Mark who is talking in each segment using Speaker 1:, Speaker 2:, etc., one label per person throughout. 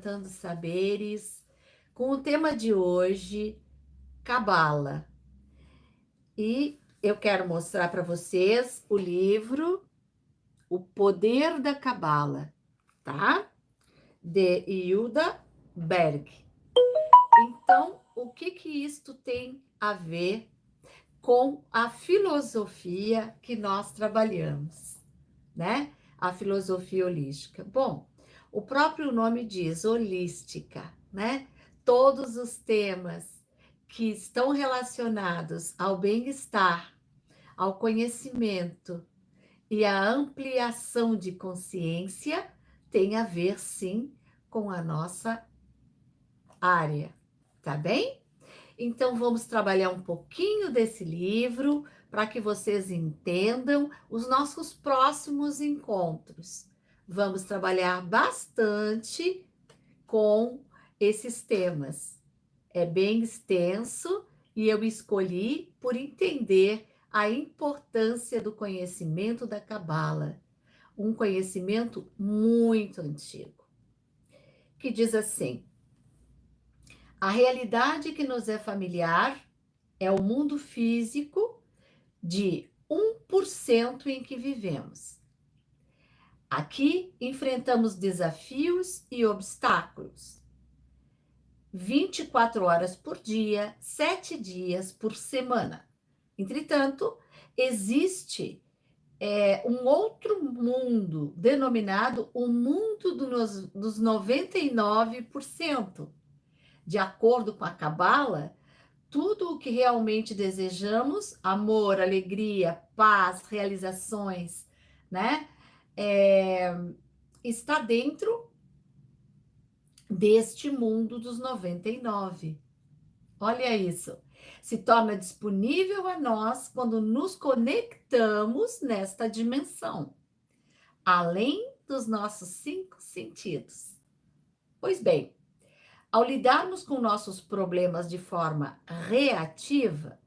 Speaker 1: Acrescentando Saberes, com o tema de hoje, Cabala. E eu quero mostrar para vocês o livro O Poder da Cabala, tá? De Hilda Berg. Então, o que isto tem a ver com a filosofia que nós trabalhamos, né? A filosofia holística. Bom, o próprio nome diz holística, né? Todos os temas que estão relacionados ao bem-estar, ao conhecimento e à ampliação de consciência têm a ver, sim, com a nossa área, tá bem? Então, vamos trabalhar um pouquinho desse livro para que vocês entendam os nossos próximos encontros. Vamos trabalhar bastante com esses temas. É bem extenso e eu escolhi por entender a importância do conhecimento da Cabala, um conhecimento muito antigo, que diz assim: a realidade que nos é familiar é o mundo físico de 1% em que vivemos. Aqui enfrentamos desafios e obstáculos 24 horas por dia, 7 dias por semana. Entretanto, existe um outro mundo, denominado o mundo dos 99%. De acordo com a Cabala, tudo o que realmente desejamos, amor, alegria, paz, realizações, né? É, está dentro deste mundo dos 99. Olha isso. Se torna disponível a nós quando nos conectamos nesta dimensão, além dos nossos 5 sentidos. Pois bem, ao lidarmos com nossos problemas de forma reativa,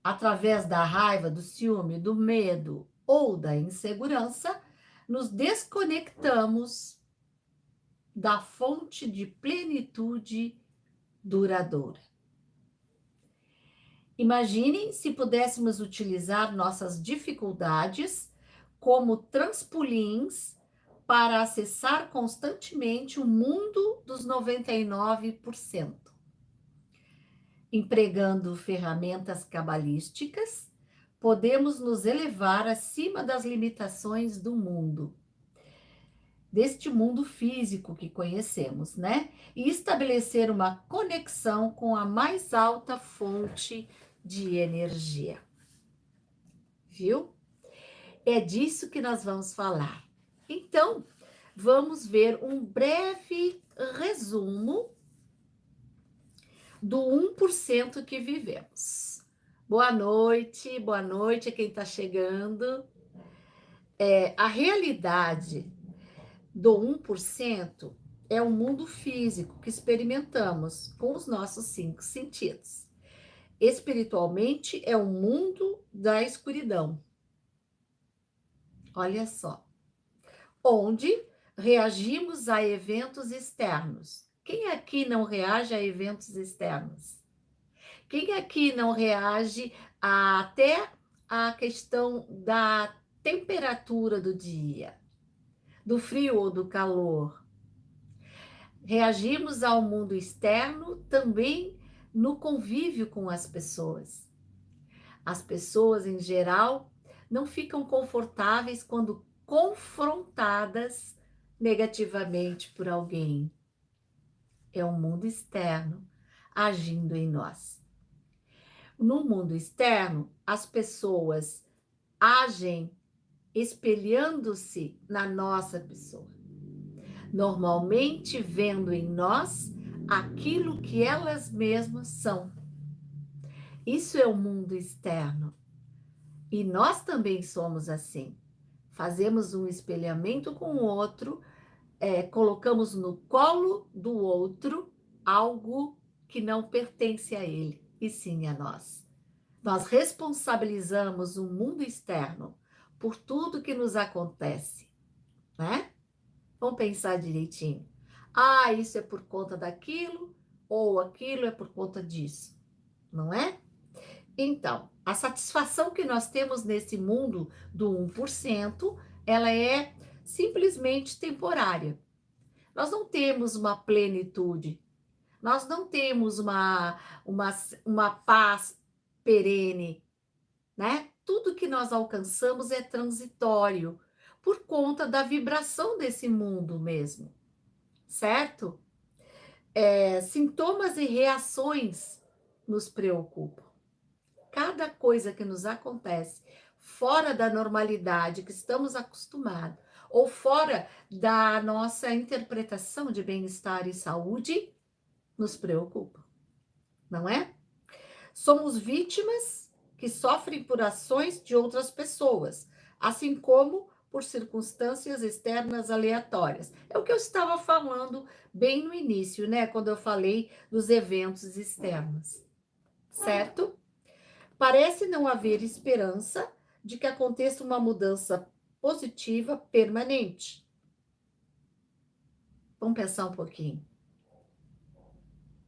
Speaker 1: através da raiva, do ciúme, do medo ou da insegurança, nos desconectamos da fonte de plenitude duradoura. Imaginem se pudéssemos utilizar nossas dificuldades como trampolins para acessar constantemente o mundo dos 99%. Empregando ferramentas cabalísticas, podemos nos elevar acima das limitações do mundo, deste mundo físico que conhecemos, né? E estabelecer uma conexão com a mais alta fonte de energia. Viu? É disso que nós vamos falar. Então, vamos ver um breve resumo do 1% que vivemos. Boa noite a quem está chegando. A realidade do 1% é o mundo físico que experimentamos com os nossos 5 sentidos. Espiritualmente, é o mundo da escuridão. Olha só. Onde reagimos a eventos externos. Quem aqui não reage a eventos externos? Quem aqui não reage até a questão da temperatura do dia, do frio ou do calor? Reagimos ao mundo externo também no convívio com as pessoas. As pessoas, em geral, não ficam confortáveis quando confrontadas negativamente por alguém. É o mundo externo agindo em nós. No mundo externo, as pessoas agem espelhando-se na nossa pessoa, normalmente vendo em nós aquilo que elas mesmas são. Isso é o mundo externo. E nós também somos assim. Fazemos um espelhamento com o outro, colocamos no colo do outro algo que não pertence a ele, e sim a nós. Nós responsabilizamos o mundo externo por tudo que nos acontece, né? Vamos pensar direitinho. Ah, isso é por conta daquilo, ou aquilo é por conta disso, não é? Então, a satisfação que nós temos nesse mundo do 1%, ela é simplesmente temporária. Nós não temos uma plenitude, nós não temos uma, uma paz perene, né? Tudo que nós alcançamos é transitório, por conta da vibração desse mundo mesmo, certo? Sintomas e reações nos preocupam. Cada coisa que nos acontece fora da normalidade que estamos acostumados, ou fora da nossa interpretação de bem-estar e saúde, nos preocupa, não é? Somos vítimas que sofrem por ações de outras pessoas, assim como por circunstâncias externas aleatórias. É o que eu estava falando bem no início, né? Quando eu falei dos eventos externos, certo? Parece não haver esperança de que aconteça uma mudança positiva permanente. Vamos pensar um pouquinho.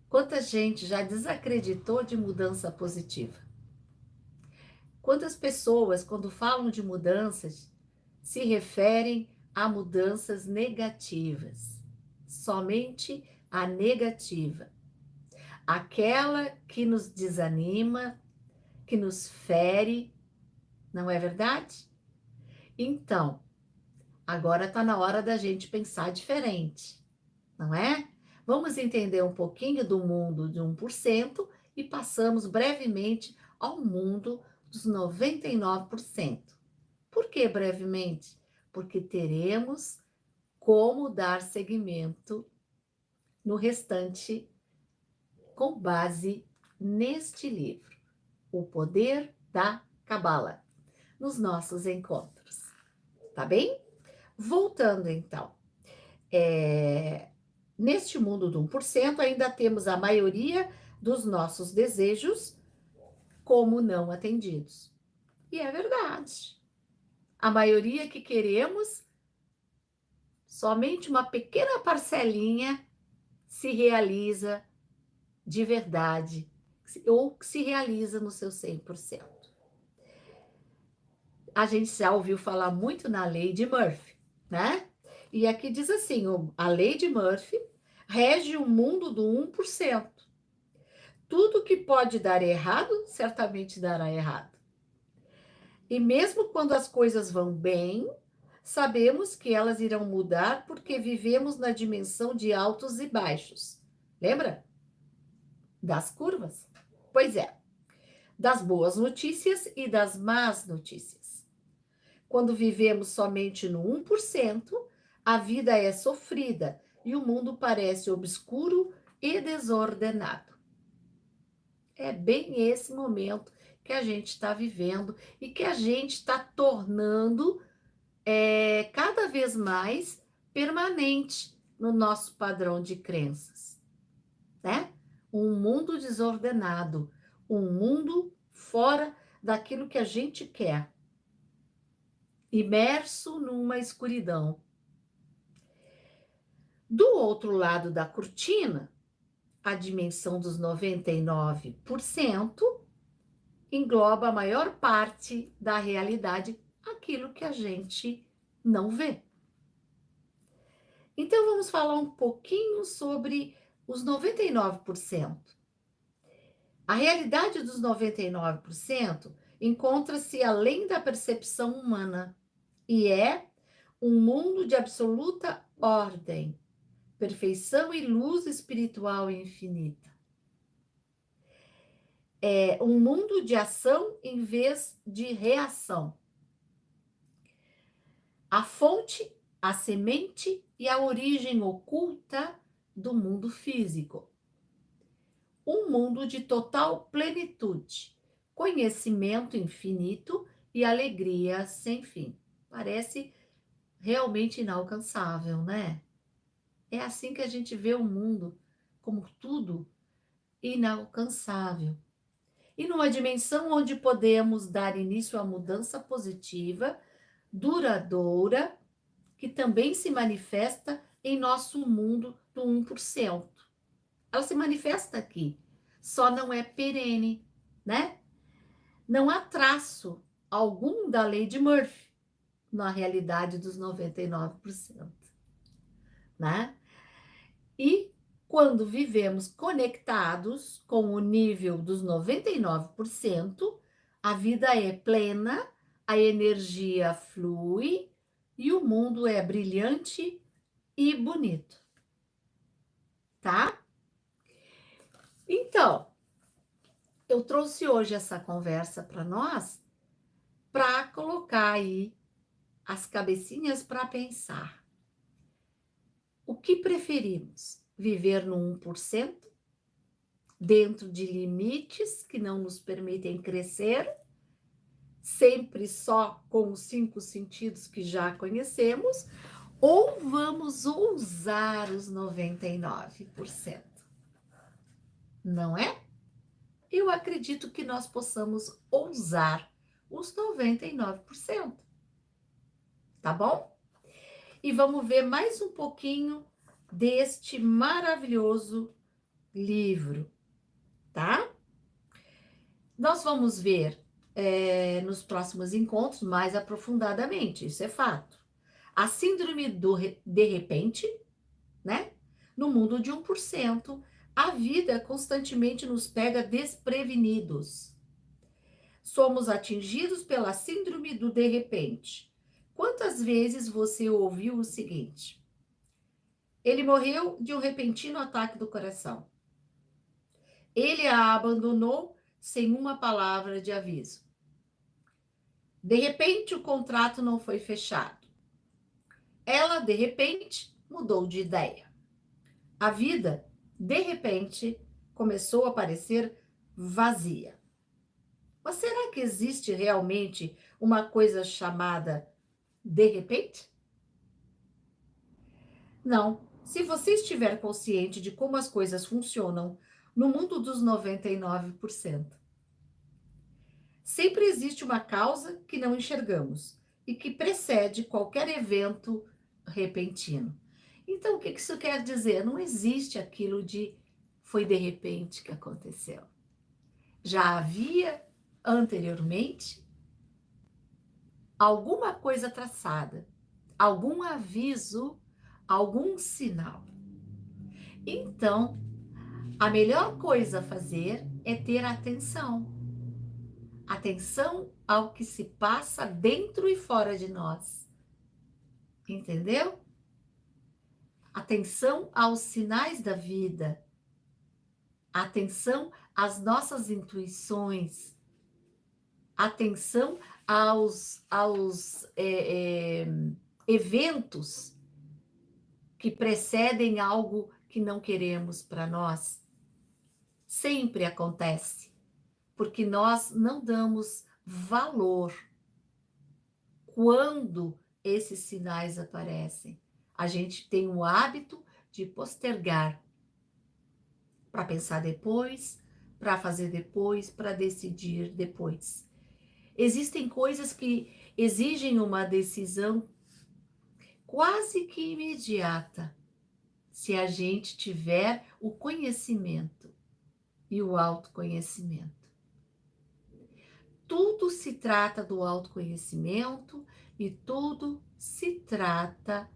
Speaker 1: Quanta gente já desacreditou de mudança positiva? Quantas pessoas, quando falam de mudanças, se referem a mudanças negativas? Somente a negativa. Aquela que nos desanima, que nos fere, não é verdade? Então, agora está na hora da gente pensar diferente, não é? Vamos entender um pouquinho do mundo de 1% e passamos brevemente ao mundo dos 99%. Por que brevemente? Porque teremos como dar seguimento no restante com base neste livro, O Poder da Cabala, nos nossos encontros. Tá bem? Voltando então, neste mundo do 1%, ainda temos a maioria dos nossos desejos como não atendidos. E é verdade. A maioria que queremos, somente uma pequena parcelinha se realiza de verdade, ou se realiza no seu 100%. A gente já ouviu falar muito na lei de Murphy, né? E aqui diz assim, a lei de Murphy rege o mundo do 1%. Tudo que pode dar errado, certamente dará errado. E mesmo quando as coisas vão bem, sabemos que elas irão mudar porque vivemos na dimensão de altos e baixos. Lembra? Das curvas? Pois é, das boas notícias e das más notícias. Quando vivemos somente no 1%, a vida é sofrida e o mundo parece obscuro e desordenado. É bem esse momento que a gente está vivendo e que a gente está tornando cada vez mais permanente no nosso padrão de crenças, né? Um mundo desordenado, um mundo fora daquilo que a gente quer, imerso numa escuridão. Do outro lado da cortina, a dimensão dos 99% engloba a maior parte da realidade, aquilo que a gente não vê. Então, vamos falar um pouquinho sobre os 99%. A realidade dos 99% encontra-se além da percepção humana e é um mundo de absoluta ordem, perfeição e luz espiritual infinita. É um mundo de ação em vez de reação. A fonte, a semente e a origem oculta do mundo físico. Um mundo de total plenitude, conhecimento infinito e alegria sem fim. Parece realmente inalcançável, né? É assim que a gente vê o mundo, como tudo inalcançável. E numa dimensão onde podemos dar início à mudança positiva, duradoura, que também se manifesta em nosso mundo do 1%. Ela se manifesta aqui, só não é perene, né? Não há traço algum da lei de Murphy na realidade dos 99%, né? E quando vivemos conectados com o nível dos 99%, a vida é plena, a energia flui e o mundo é brilhante e bonito, tá? Então, eu trouxe hoje essa conversa para nós, para colocar aí as cabecinhas para pensar. O que preferimos? Viver no 1%, dentro de limites que não nos permitem crescer, sempre só com os 5 sentidos que já conhecemos, ou vamos ousar os 99%? Não é? Eu acredito que nós possamos ousar os 99%. Tá bom? E vamos ver mais um pouquinho deste maravilhoso livro, tá? Nós vamos ver nos próximos encontros mais aprofundadamente, isso é fato. A síndrome do de repente, né? No mundo de 1%, a vida constantemente nos pega desprevenidos. Somos atingidos pela síndrome do de repente. Quantas vezes você ouviu o seguinte: ele morreu de um repentino ataque do coração. Ele a abandonou sem uma palavra de aviso. De repente, o contrato não foi fechado. Ela, de repente, mudou de ideia. A vida, de repente, começou a parecer vazia. Mas será que existe realmente uma coisa chamada de repente? Não. Se você estiver consciente de como as coisas funcionam no mundo dos 99%, sempre existe uma causa que não enxergamos e que precede qualquer evento repentino. Então, o que isso quer dizer? Não existe aquilo de foi de repente que aconteceu. Já havia anteriormente alguma coisa traçada, algum aviso, algum sinal. Então, a melhor coisa a fazer é ter atenção. Atenção ao que se passa dentro e fora de nós. Entendeu? Atenção aos sinais da vida. Atenção às nossas intuições. Atenção aos eventos que precedem algo que não queremos para nós. Sempre acontece, porque nós não damos valor quando esses sinais aparecem. A gente tem o hábito de postergar para pensar depois, para fazer depois, para decidir depois. Existem coisas que exigem uma decisão quase que imediata, se a gente tiver o conhecimento e o autoconhecimento. Tudo se trata do autoconhecimento e tudo se trata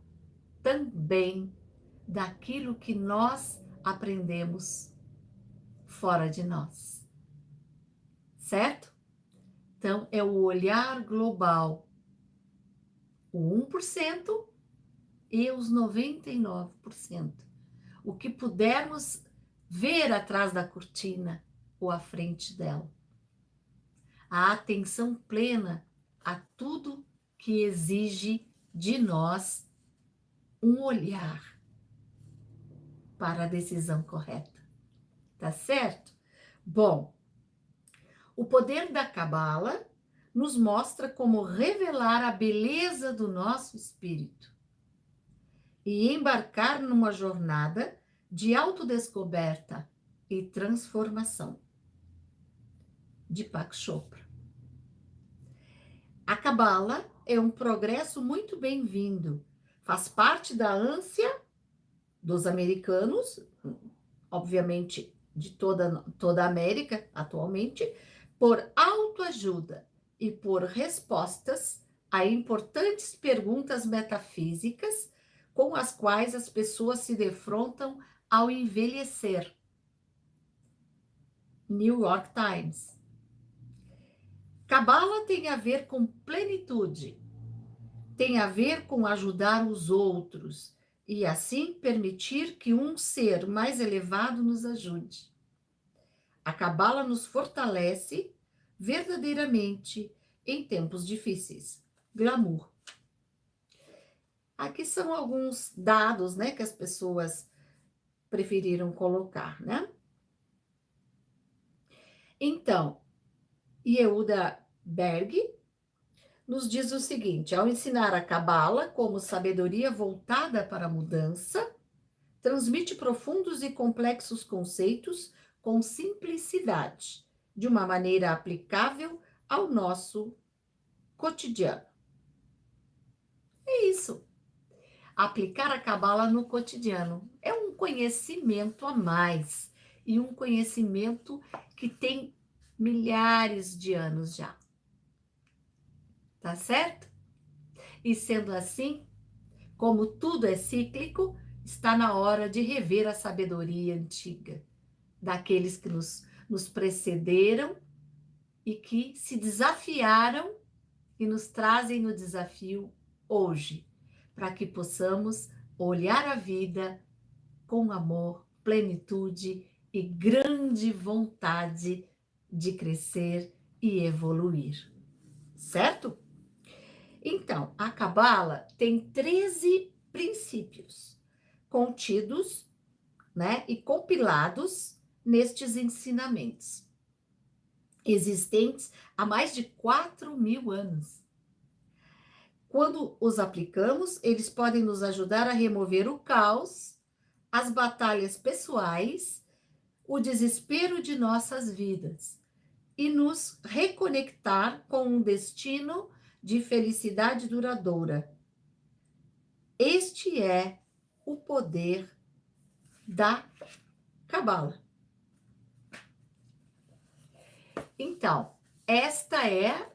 Speaker 1: também daquilo que nós aprendemos fora de nós. Certo? Então, é o olhar global. O 1% e os 99%. O que pudermos ver atrás da cortina ou à frente dela. A atenção plena a tudo que exige de nós um olhar para a decisão correta. Tá certo? Bom, o poder da Cabala nos mostra como revelar a beleza do nosso espírito e embarcar numa jornada de autodescoberta e transformação. Deepak Chopra. A Cabala é um progresso muito bem-vindo, faz parte da ânsia dos americanos, obviamente de toda a América atualmente, por autoajuda e por respostas a importantes perguntas metafísicas com as quais as pessoas se defrontam ao envelhecer. New York Times. Cabala tem a ver com plenitude, tem a ver com ajudar os outros e assim permitir que um ser mais elevado nos ajude. A Cabala nos fortalece verdadeiramente em tempos difíceis. Glamour. Aqui são alguns dados, né, que as pessoas preferiram colocar, né? Então, Yehuda Berg nos diz o seguinte: ao ensinar a Cabala como sabedoria voltada para a mudança, transmite profundos e complexos conceitos com simplicidade, de uma maneira aplicável ao nosso cotidiano. É isso. Aplicar a Cabala no cotidiano é um conhecimento a mais e um conhecimento que tem milhares de anos já. Tá certo? E sendo assim, como tudo é cíclico, está na hora de rever a sabedoria antiga daqueles que nos precederam e que se desafiaram e nos trazem o desafio hoje, para que possamos olhar a vida com amor, plenitude e grande vontade de crescer e evoluir. Certo? Então, a Cabala tem 13 princípios contidos, né, e compilados nestes ensinamentos, existentes há mais de 4.000 anos. Quando os aplicamos, eles podem nos ajudar a remover o caos, as batalhas pessoais, o desespero de nossas vidas e nos reconectar com um destino de felicidade duradoura. Este é o poder da Cabala. Então, esta é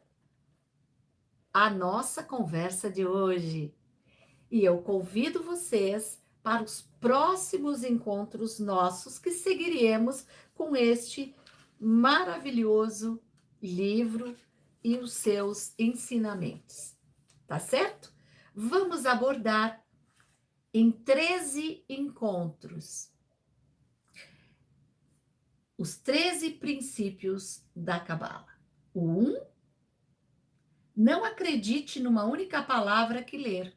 Speaker 1: a nossa conversa de hoje. E eu convido vocês para os próximos encontros nossos que seguiremos com este maravilhoso livro e os seus ensinamentos. Tá certo? Vamos abordar em 13 encontros os 13 princípios da Cabala. O 1, não acredite numa única palavra que ler.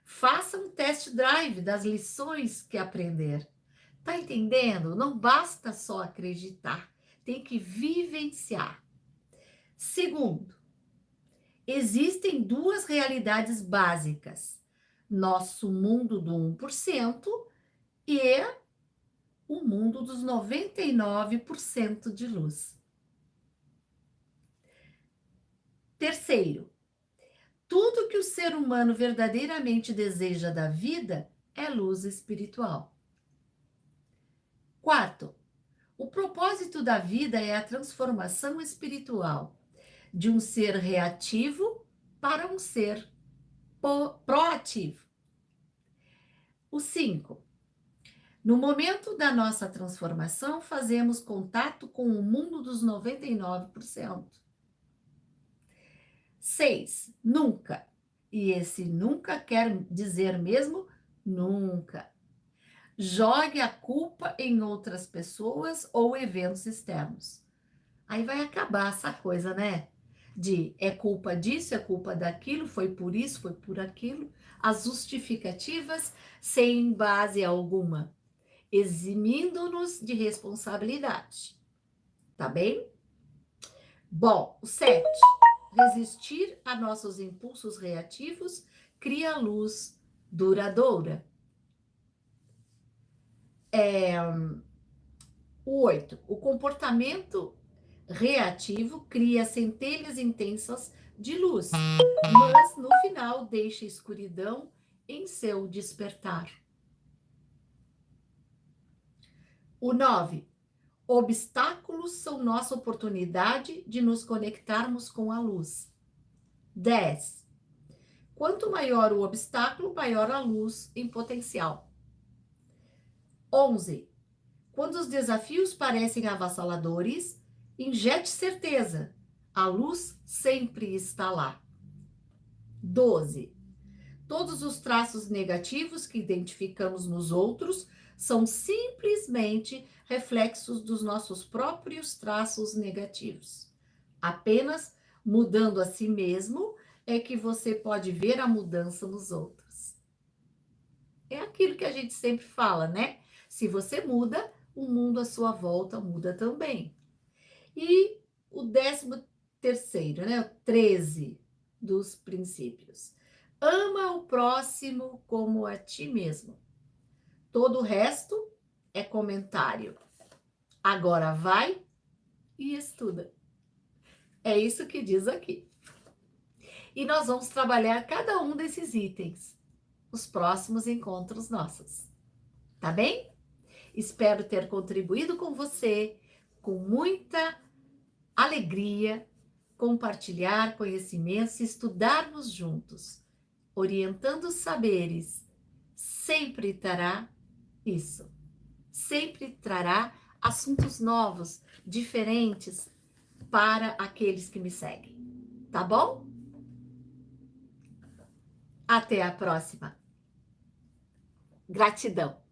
Speaker 1: Faça um test drive das lições que aprender. Tá entendendo? Não basta só acreditar, tem que vivenciar. Segundo, existem duas realidades básicas: nosso mundo do 1% e o mundo dos 99% de luz. Terceiro, tudo que o ser humano verdadeiramente deseja da vida é luz espiritual. Quarto, o propósito da vida é a transformação espiritual de um ser reativo para um ser proativo. O 5, no momento da nossa transformação, fazemos contato com o mundo dos 99%. 6, nunca. E esse nunca quer dizer mesmo nunca. Jogue a culpa em outras pessoas ou eventos externos. Aí vai acabar essa coisa, né? De é culpa disso, é culpa daquilo, foi por isso, foi por aquilo. As justificativas sem base alguma, eximindo-nos de responsabilidade. Tá bem? Bom, o 7. Resistir a nossos impulsos reativos cria luz duradoura. O 8. O comportamento reativo cria centelhas intensas de luz, mas no final deixa escuridão em seu despertar. O 9. Obstáculos são nossa oportunidade de nos conectarmos com a luz. 10. Quanto maior o obstáculo, maior a luz em potencial. 11. Quando os desafios parecem avassaladores, injete certeza. A luz sempre está lá. 12. Todos os traços negativos que identificamos nos outros são simplesmente reflexos dos nossos próprios traços negativos. Apenas mudando a si mesmo é que você pode ver a mudança nos outros. É aquilo que a gente sempre fala, né? Se você muda, o mundo à sua volta muda também. E o 13º, né? O 13 dos princípios. Ama o próximo como a ti mesmo. Todo o resto é comentário. Agora vai e estuda. É isso que diz aqui. E nós vamos trabalhar cada um desses itens nos próximos encontros nossos. Tá bem? Espero ter contribuído com você com muita alegria, compartilhar conhecimentos, estudarmos juntos, orientando os saberes. Sempre trará isso. Sempre trará assuntos novos, diferentes para aqueles que me seguem. Tá bom? Até a próxima. Gratidão.